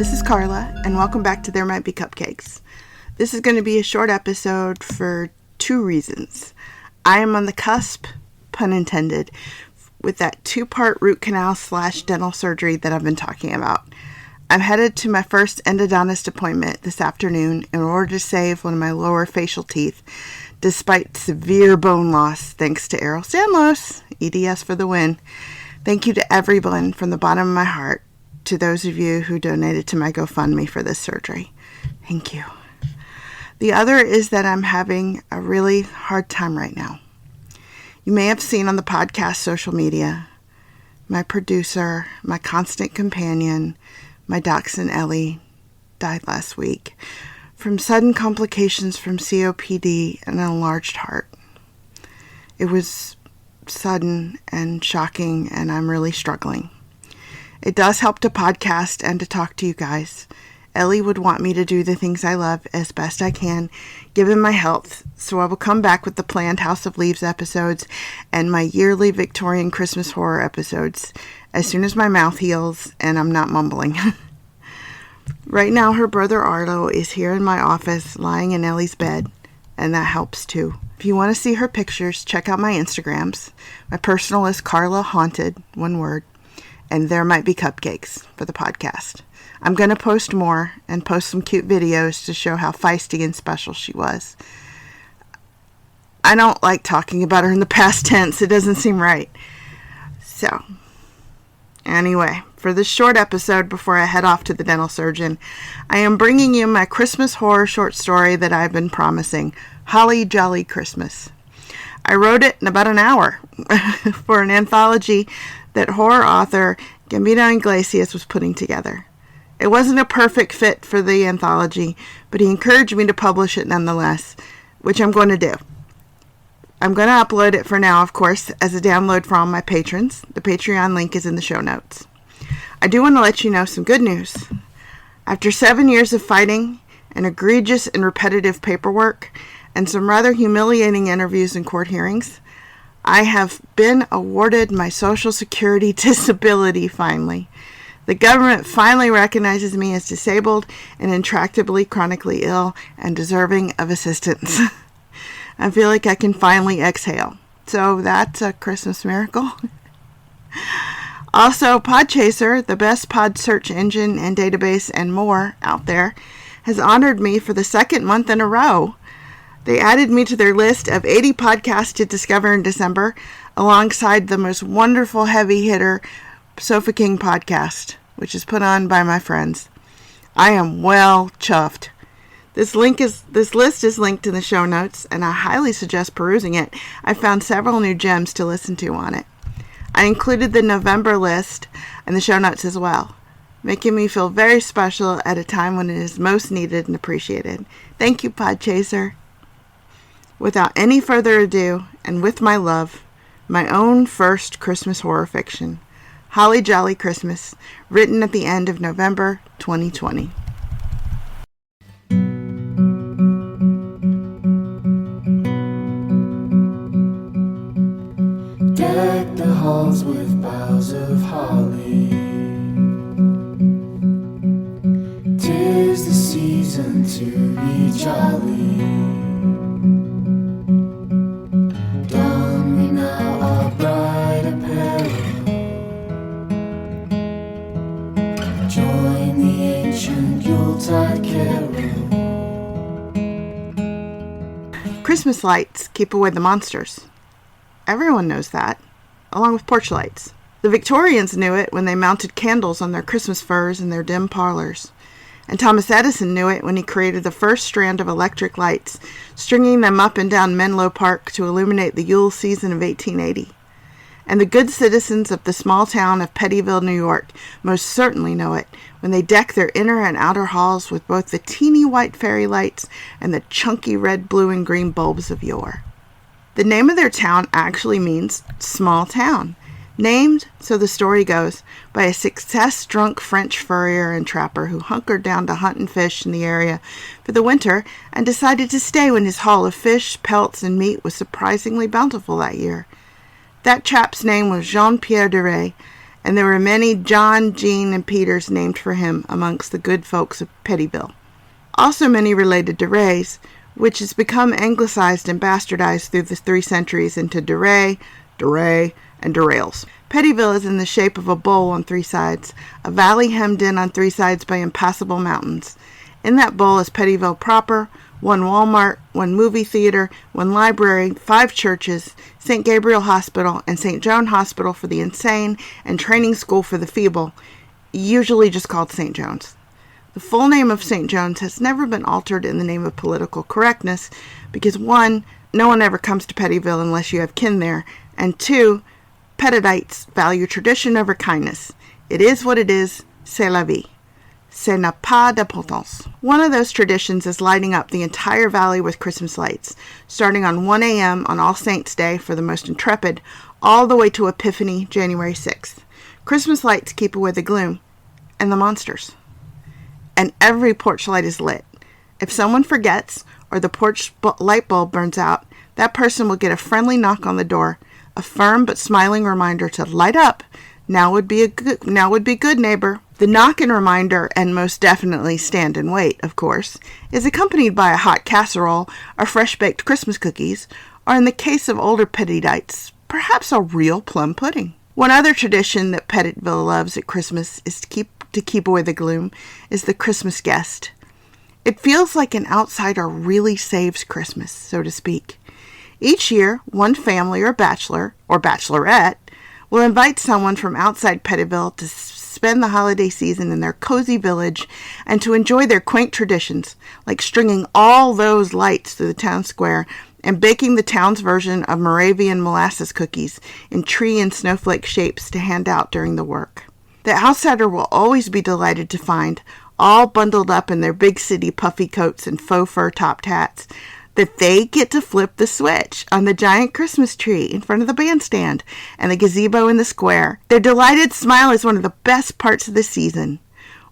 This is Carla, and welcome back to There Might Be Cupcakes. This is going to be a short episode for two reasons. I am on the cusp, pun intended, with that 2-part root canal / dental surgery that I've been talking about. I'm headed to my first endodontist appointment this afternoon in order to save one of my lower facial teeth, despite severe bone loss thanks to Errol Stanlos, EDS for the win. Thank you to everyone from the bottom of my heart, to those of you who donated to my GoFundMe for this surgery. Thank you. The other is that I'm having a really hard time right now. You may have seen on the podcast social media, my producer, my constant companion, my dachshund Ellie, died last week from sudden complications from COPD and an enlarged heart. It was sudden and shocking, and I'm really struggling. It does help to podcast and to talk to you guys. Ellie would want me to do the things I love as best I can, given my health, so I will come back with the planned House of Leaves episodes and my yearly Victorian Christmas horror episodes as soon as my mouth heals and I'm not mumbling. Right now, her brother Arlo is here in my office lying in Ellie's bed, and that helps too. If you want to see her pictures, check out my Instagrams. My personal is Carla Haunted, one word, and There Might Be Cupcakes for the podcast. I'm going to post more and post some cute videos to show how feisty and special she was. I don't like talking about her in the past tense. It doesn't seem right. So, anyway, for this short episode before I head off to the dental surgeon, I am bringing you my Christmas horror short story that I've been promising, Holly Jolly Christmas. I wrote it in about an hour for an anthology that horror author Gambino Iglesias was putting together. It wasn't a perfect fit for the anthology, but he encouraged me to publish it nonetheless, which I'm going to do. I'm going to upload it for now, of course, as a download for all my patrons. The Patreon link is in the show notes. I do want to let you know some good news. After 7 years of fighting and egregious and repetitive paperwork and some rather humiliating interviews and court hearings, I have been awarded my Social Security disability finally. The government finally recognizes me as disabled and intractably chronically ill and deserving of assistance. I feel like I can finally exhale. So that's a Christmas miracle. Also, Podchaser, the best pod search engine and database and more out there, has honored me for the second month in a row. They added me to their list of 80 podcasts to discover in December, alongside the most wonderful heavy hitter Sofa King podcast, which is put on by my friends. I am well chuffed. This list is linked in the show notes, and I highly suggest perusing it. I found several new gems to listen to on it. I included the November list in the show notes as well, making me feel very special at a time when it is most needed and appreciated. Thank you, Podchaser. Without any further ado, and with my love, my own first Christmas horror fiction, Holly Jolly Christmas, written at the end of November 2020. Deck the halls with boughs of holly. 'Tis the season to be jolly. Don we now our bright apparel. Join the ancient Yuletide carol. Christmas lights keep away the monsters. Everyone knows that, along with porch lights. The Victorians knew it when they mounted candles on their Christmas firs in their dim parlors. And Thomas Edison knew it when he created the first strand of electric lights, stringing them up and down Menlo Park to illuminate the Yule season of 1880. And the good citizens of the small town of Pettyville, New York, most certainly know it when they deck their inner and outer halls with both the teeny white fairy lights and the chunky red, blue, and green bulbs of yore. The name of their town actually means small town, named, so the story goes, by a success-drunk French furrier and trapper who hunkered down to hunt and fish in the area for the winter and decided to stay when his haul of fish, pelts, and meat was surprisingly bountiful that year. That chap's name was Jean-Pierre Duret, and there were many John, Jean, and Peters named for him amongst the good folks of Pettyville. Also many related to Rays, which has become anglicized and bastardized through the 3 centuries into DeRay, and Derails. Pettyville is in the shape of a bowl on 3 sides, a valley hemmed in on 3 sides by impassable mountains. In that bowl is Pettyville proper, 1 Walmart, 1 movie theater, 1 library, 5 churches, St. Gabriel Hospital, and St. Joan Hospital for the insane, and training school for the feeble, usually just called St. Joan's. The full name of St. Joan's has never been altered in the name of political correctness, because 1, no one ever comes to Pettyville unless you have kin there, and 2, Pettites value tradition over kindness. It is what it is, c'est la vie. Ça n'a pas d'importance. One of those traditions is lighting up the entire valley with Christmas lights, starting on 1 a.m. on All Saints' Day for the most intrepid, all the way to Epiphany, January 6th. Christmas lights keep away the gloom and the monsters. And every porch light is lit. If someone forgets or the porch light bulb burns out, that person will get a friendly knock on the door, a firm but smiling reminder to light up. Now would be good, neighbor. The knock and reminder, and most definitely stand and wait, of course, is accompanied by a hot casserole or fresh-baked Christmas cookies, or in the case of older Pettites, perhaps a real plum pudding. One other tradition that Pettyville loves at Christmas is to keep away the gloom is the Christmas guest. It feels like an outsider really saves Christmas, so to speak. Each year, one family or bachelor or bachelorette will invite someone from outside Pettyville to spend the holiday season in their cozy village and to enjoy their quaint traditions, like stringing all those lights through the town square and baking the town's version of Moravian molasses cookies in tree and snowflake shapes to hand out during the work. The outsider will always be delighted to find, all bundled up in their big city puffy coats and faux fur topped hats, that they get to flip the switch on the giant Christmas tree in front of the bandstand and the gazebo in the square. Their delighted smile is one of the best parts of the season.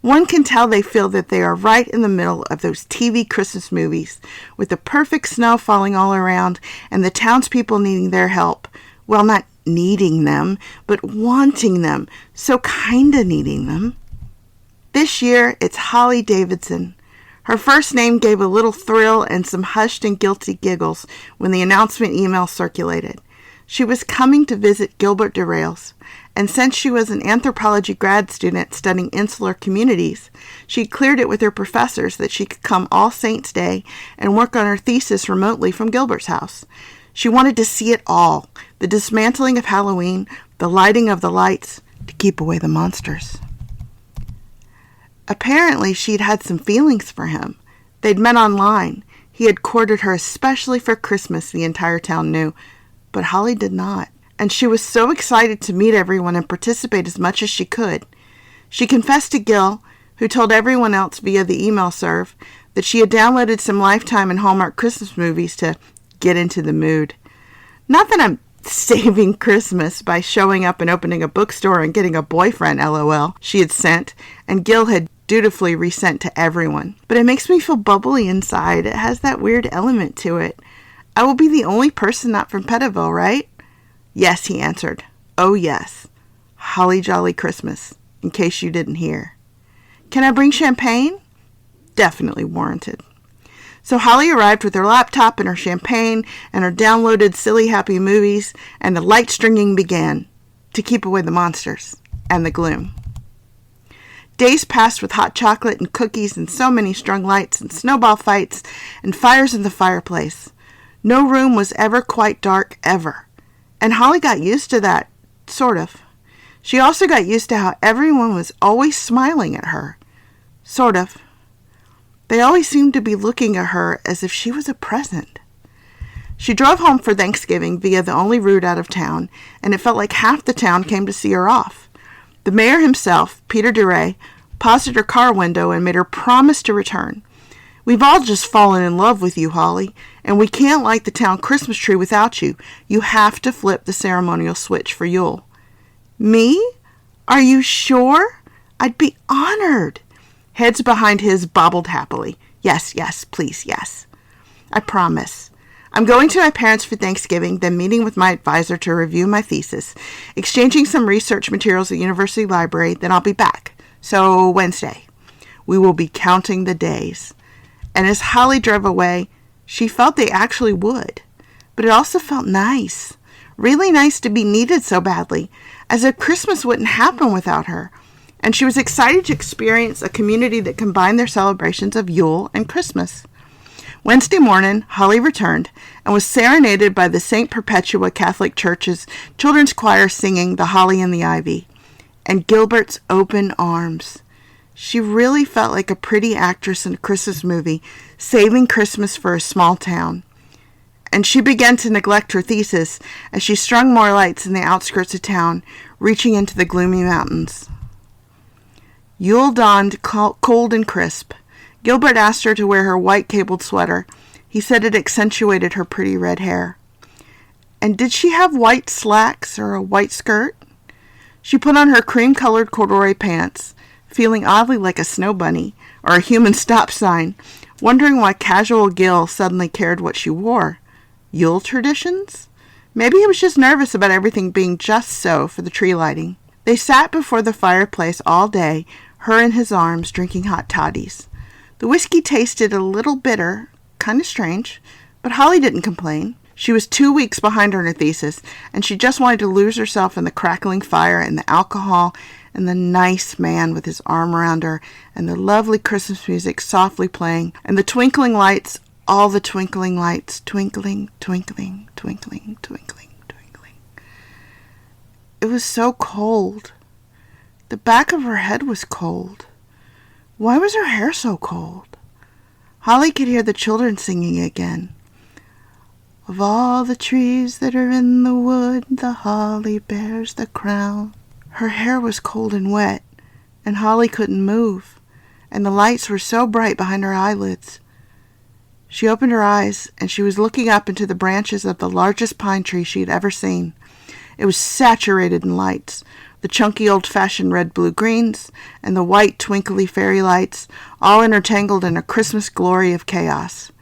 One can tell they feel that they are right in the middle of those TV Christmas movies, with the perfect snow falling all around and the townspeople needing their help. Well, not needing them, but wanting them, so kinda needing them. This year, it's Holly Davidson. Her first name gave a little thrill and some hushed and guilty giggles when the announcement email circulated. She was coming to visit Gilbert Derails, and since she was an anthropology grad student studying insular communities, she cleared it with her professors that she could come All Saints' Day and work on her thesis remotely from Gilbert's house. She wanted to see it all, the dismantling of Halloween, the lighting of the lights, to keep away the monsters. Apparently, she'd had some feelings for him. They'd met online. He had courted her especially for Christmas, the entire town knew. But Holly did not. And she was so excited to meet everyone and participate as much as she could. She confessed to Gil, who told everyone else via the email serve, that she had downloaded some Lifetime and Hallmark Christmas movies to get into the mood. Not that I'm saving Christmas by showing up and opening a bookstore and getting a boyfriend, LOL, she had sent, and Gil had dutifully resent to everyone. But it makes me feel bubbly inside. It has that weird element to it. I will be the only person not from Pettyville, right? Yes, he answered. Oh, yes. Holly Jolly Christmas, in case you didn't hear. Can I bring champagne? Definitely warranted. So Holly arrived with her laptop and her champagne and her downloaded silly happy movies, and the light stringing began to keep away the monsters and the gloom. Days passed with hot chocolate and cookies and so many strung lights and snowball fights and fires in the fireplace. No room was ever quite dark, ever. And Holly got used to that, sort of. She also got used to how everyone was always smiling at her. Sort of. They always seemed to be looking at her as if she was a present. She drove home for Thanksgiving via the only route out of town, and it felt like half the town came to see her off. The mayor himself, Peter DeRay, paused at her car window and made her promise to return. We've all just fallen in love with you, Holly, and we can't light the town Christmas tree without you. You have to flip the ceremonial switch for Yule. Me? Are you sure? I'd be honored. Heads behind his bobbled happily. Yes, please, yes. I promise. I'm going to my parents for Thanksgiving, then meeting with my advisor to review my thesis, exchanging some research materials at the university library, then I'll be back. So Wednesday. We will be counting the days. And as Holly drove away, she felt they actually would. But it also felt nice. Really nice to be needed so badly, as if Christmas wouldn't happen without her. And she was excited to experience a community that combined their celebrations of Yule and Christmas. Wednesday morning, Holly returned and was serenaded by the St. Perpetua Catholic Church's children's choir singing The Holly and the Ivy, and Gilbert's open arms. She really felt like a pretty actress in a Christmas movie, saving Christmas for a small town. And she began to neglect her thesis as she strung more lights in the outskirts of town, reaching into the gloomy mountains. Yule dawned cold and crisp. Gilbert asked her to wear her white cabled sweater. He said it accentuated her pretty red hair. And did she have white slacks or a white skirt? She put on her cream-colored corduroy pants, feeling oddly like a snow bunny or a human stop sign, wondering why casual Gil suddenly cared what she wore. Yule traditions? Maybe he was just nervous about everything being just so for the tree lighting. They sat before the fireplace all day, her in his arms, drinking hot toddies. The whiskey tasted a little bitter, kind of strange, but Holly didn't complain. She was 2 weeks behind on her thesis, and she just wanted to lose herself in the crackling fire and the alcohol and the nice man with his arm around her and the lovely Christmas music softly playing and the twinkling lights, all the twinkling lights, twinkling, twinkling, twinkling, twinkling, twinkling. It was so cold. The back of her head was cold. Why was her hair so cold? Holly could hear the children singing again. Of all the trees that are in the wood, the holly bears the crown. Her hair was cold and wet, and Holly couldn't move, and the lights were so bright behind her eyelids. She opened her eyes, and she was looking up into the branches of the largest pine tree she had ever seen. It was saturated in lights, the chunky old-fashioned red-blue-greens, and the white twinkly fairy lights, all intertangled in a Christmas glory of chaos.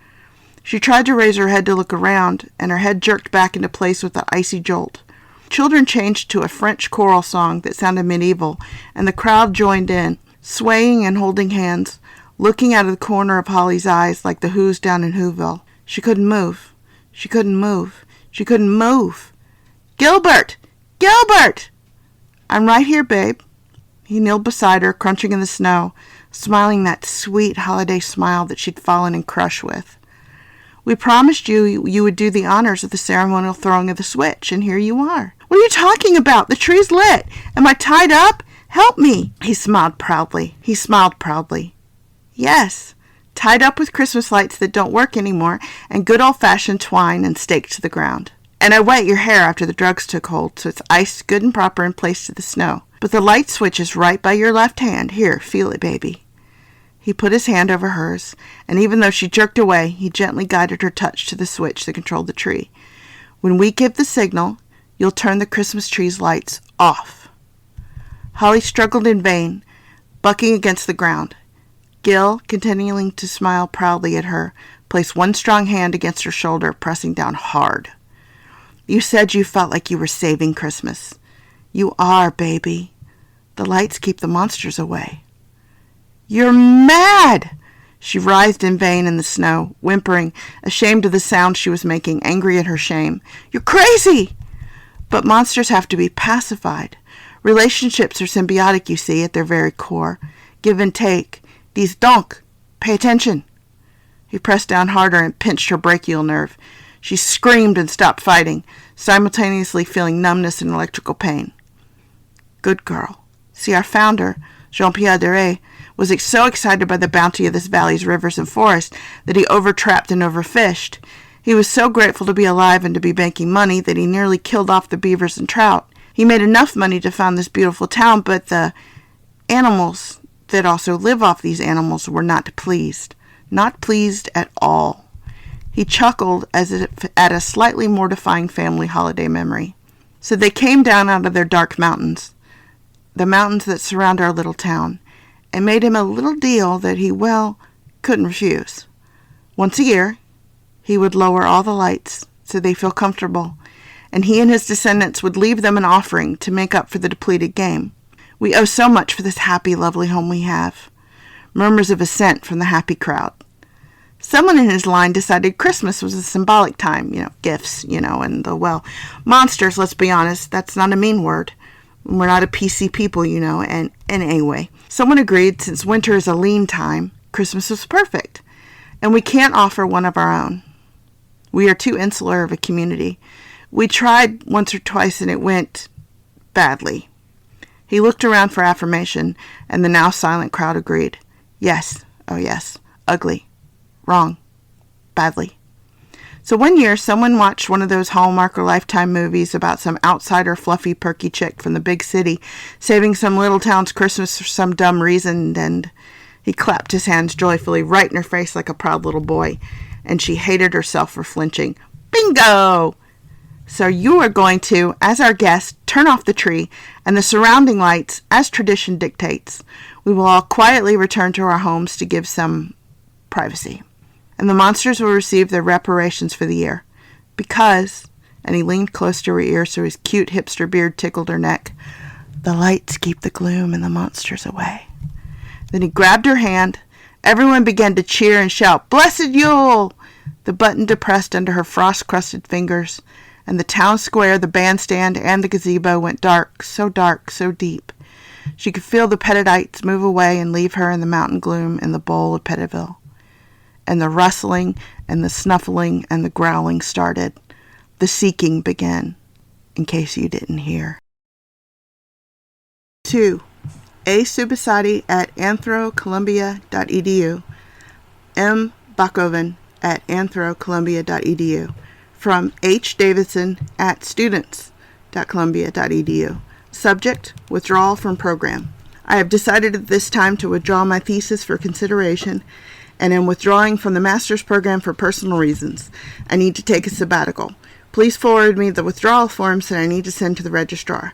She tried to raise her head to look around, and her head jerked back into place with an icy jolt. Children changed to a French choral song that sounded medieval, and the crowd joined in, swaying and holding hands, looking out of the corner of Holly's eyes like the Who's down in Whoville. She couldn't move. She couldn't move. She couldn't move. Gilbert! Gilbert! I'm right here, babe. He kneeled beside her, crunching in the snow, smiling that sweet holiday smile that she'd fallen in crush with. We promised you would do the honors of the ceremonial throwing of the switch, and here you are. What are you talking about? The tree's lit. Am I tied up? Help me. He smiled proudly. Yes, tied up with Christmas lights that don't work anymore, and good old-fashioned twine and staked to the ground. And I wet your hair after the drugs took hold, so it's iced good and proper and placed to the snow. But the light switch is right by your left hand. Here, feel it, baby. He put his hand over hers, and even though she jerked away, he gently guided her touch to the switch that controlled the tree. When we give the signal, you'll turn the Christmas tree's lights off. Holly struggled in vain, bucking against the ground. Gil, continuing to smile proudly at her, placed one strong hand against her shoulder, pressing down hard. You said you felt like you were saving Christmas. You are, baby. The lights keep the monsters away. You're mad! She writhed in vain in the snow, whimpering, ashamed of the sound she was making, angry at her shame. You're crazy! But monsters have to be pacified. Relationships are symbiotic, you see, at their very core. Give and take. Dis donc. Pay attention. He pressed down harder and pinched her brachial nerve. She screamed and stopped fighting, simultaneously feeling numbness and electrical pain. Good girl. See, our founder, Jean-Pierre Deray, was so excited by the bounty of this valley's rivers and forests that he overtrapped and overfished. He was so grateful to be alive and to be banking money that he nearly killed off the beavers and trout. He made enough money to found this beautiful town, but the animals that also live off these animals were not pleased. Not pleased at all. He chuckled as if at a slightly mortifying family holiday memory. So they came down out of their dark mountains, the mountains that surround our little town, and made him a little deal that he, couldn't refuse. Once a year, He would lower all the lights so they feel comfortable, and he and his descendants would leave them an offering to make up for the depleted game. We owe so much for this happy, lovely home we have. Murmurs of assent from the happy crowd. Someone in his line decided Christmas was a symbolic time, gifts, and monsters, let's be honest, that's not a mean word. We're not a PC people, and anyway. Someone agreed since winter is a lean time, Christmas was perfect, and we can't offer one of our own. We are too insular of a community. We tried once or twice and it went badly. He looked around for affirmation, and the now silent crowd agreed. Yes, oh yes, ugly, wrong, badly. So one year, someone watched one of those Hallmark or Lifetime movies about some outsider, fluffy, perky chick from the big city saving some little town's Christmas for some dumb reason, and he clapped his hands joyfully right in her face like a proud little boy, and she hated herself for flinching. Bingo! So you are going to, as our guest, turn off the tree and the surrounding lights as tradition dictates. We will all quietly return to our homes to give some privacy. And the monsters will receive their reparations for the year. Because, and he leaned close to her ear so his cute hipster beard tickled her neck, the lights keep the gloom and the monsters away. Then he grabbed her hand. Everyone began to cheer and shout, "Blessed Yule!" The button depressed under her frost-crusted fingers, and the town square, the bandstand, and the gazebo went dark, so deep. She could feel the Pettites move away and leave her in the mountain gloom in the bowl of Pettiville. And the rustling and the snuffling and the growling started. The seeking began, in case you didn't hear. 2. A. Subasati at anthrocolumbia.edu. M. Bakoven at anthrocolumbia.edu. From H. Davidson at students.columbia.edu. Subject, withdrawal from program. I have decided at this time to withdraw my thesis for consideration and am withdrawing from the master's program for personal reasons. I need to take a sabbatical. Please forward me the withdrawal forms that I need to send to the registrar.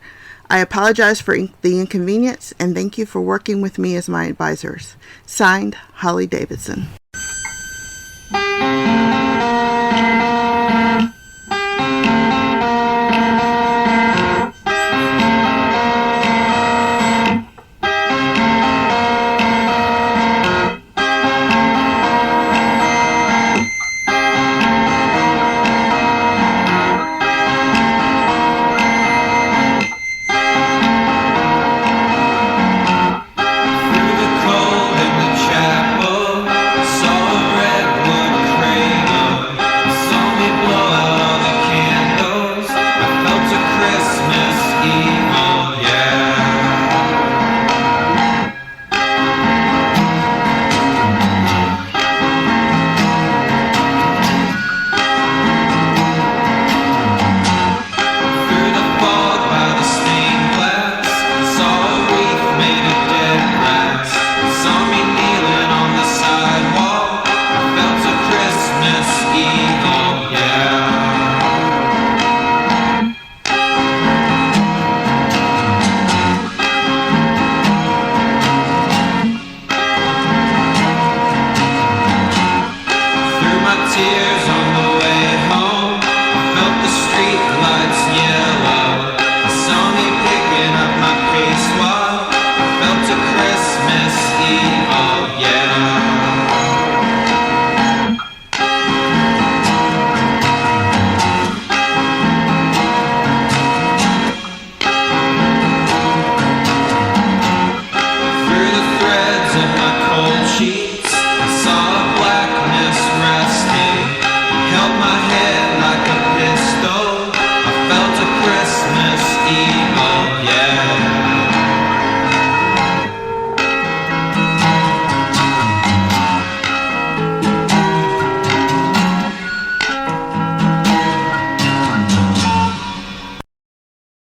I apologize for the inconvenience and thank you for working with me as my advisors. Signed, Holly Davidson.